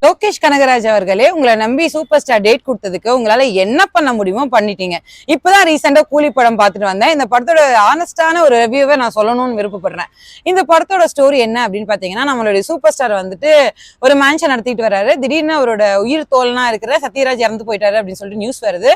லோகேஷ் கனகராஜ் அவர்களே உங்களை நம்பி சூப்பர் ஸ்டார் டேட் கொடுத்ததுக்கு உங்களால என்ன பண்ண முடியுமோ பண்ணிட்டீங்க. இப்பதான் ரீசெண்டா கூலி படம் பார்த்துட்டு வந்தேன். இந்த படத்தோட ஆனஸ்டான ஒரு ரிவ்யூவை நான் சொல்லணும்னு விருப்பப்படுறேன். இந்த படத்தோட ஸ்டோரி என்ன அப்படின்னு பாத்தீங்கன்னா, நம்மளுடைய சூப்பர் ஸ்டார் வந்துட்டு ஒரு மேன்ஷன் நடத்திட்டு வர்றாரு. திடீர்னு அவரோட உயிர் தோல்னா இருக்கிற சத்யராஜ் இறந்து போயிட்டாரு அப்படின்னு சொல்லிட்டு நியூஸ் வருது.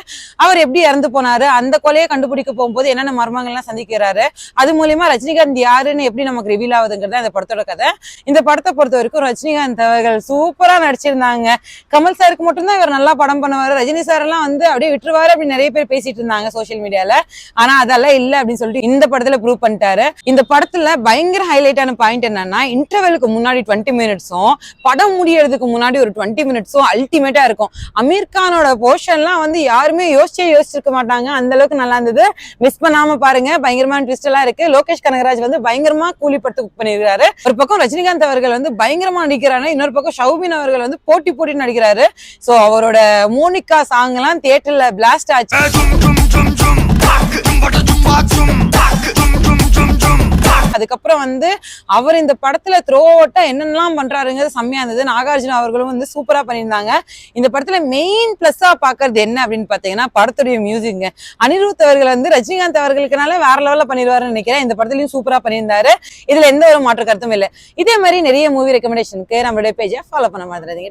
அவர் எப்படி இறந்து போனாரு, அந்த கொலையை கண்டுபிடிக்க போகும்போது என்னென்ன மர்மங்கள்லாம் சந்திக்கிறாரு, அது மூலியமா ரஜினிகாந்த் யாருன்னு எப்படி நமக்கு ரிவீல் ஆகுதுங்கிறத இந்த படத்தோட கதை. இந்த படத்தை பொறுத்த வரைக்கும் ரஜினிகாந்த் அவர்கள் சூப்பரா நடிச்சிருந்தாங்க. கமல் சாருக்கு மட்டும்தான் இவர் நல்லா படம் பண்ணுவாரு, ரஜினி சார் எல்லாம் வந்து அப்படியே விட்டுருவாரு அப்படின்னு நிறைய பேர் பேசிட்டு இருந்தாங்க சோசியல் மீடியால. ஆனா அதெல்லாம் இல்ல அப்படின்னு சொல்லிட்டு இந்த படத்துல ப்ரூவ் பண்ணிட்டாரு. இந்த படத்துல பயங்கர ஹைலைட்டான பாயிண்ட் என்னன்னா, இன்டர்வெலுக்கு முன்னாடி 20 மினிட்ஸும் படம் முடியறதுக்கு முன்னாடி ஒரு 20 மினிட்ஸும் அல்டிமேட்டா இருக்கும். அமீர் கானோட போர்ஷன்லாம் வந்து யாருமே யோசிச்சிருக்க மாட்டாங்க, அந்த அளவுக்கு நல்லா இருந்தது. மிஸ் பண்ணாம பாருங்க, பயங்கரமான ட்விஸ்ட் எல்லாம் இருக்கு. லோகேஷ் கனகராஜ் வந்து பயங்கரமா கூலி படத்தை புக் பண்ணிருக்காரு. ஒரு பக்கம் ரஜினிகாந்த் அவர்கள் வந்து பயங்கரமா நடிக்கிறாரு, இன்னொரு பக்கம் ஷௌபின் அவர்கள் வந்து போட்டி நடிக்கிறாரு. சோ அவரோட மோனிகா சாங் எல்லாம் தியேட்டர்ல பிளாஸ்ட் ஆச்சு. அதுக்கப்புறம் வந்து அவர் இந்த படத்துல த்ரோ அவுட்டா என்னென்னலாம் பண்றாருங்கிறது செம்மையா இருந்தது. நாகார்ஜுன அவர்களும் வந்து சூப்பரா பண்ணியிருந்தாங்க. இந்த படத்துல மெயின் பிளஸ்ஸா பாக்குறது என்ன அப்படின்னு பாத்தீங்கன்னா, படத்துடைய மியூசிக்ங்க. அனிருத் அவர்கள் வந்து ரஜினிகாந்த் அவர்களுக்குனால வேற லெவல்ல பண்ணிடுவாருன்னு நினைக்கிறேன். இந்த படத்துலயும் சூப்பரா பண்ணியிருந்தாரு. இதுல எந்த ஒரு மாற்று கருத்தும் இல்லை. இதே மாதிரி நிறைய மூவி ரெக்கமெண்டேஷனுக்கு நம்மளுடைய பேஜை ஃபாலோ பண்ண மாதிரி.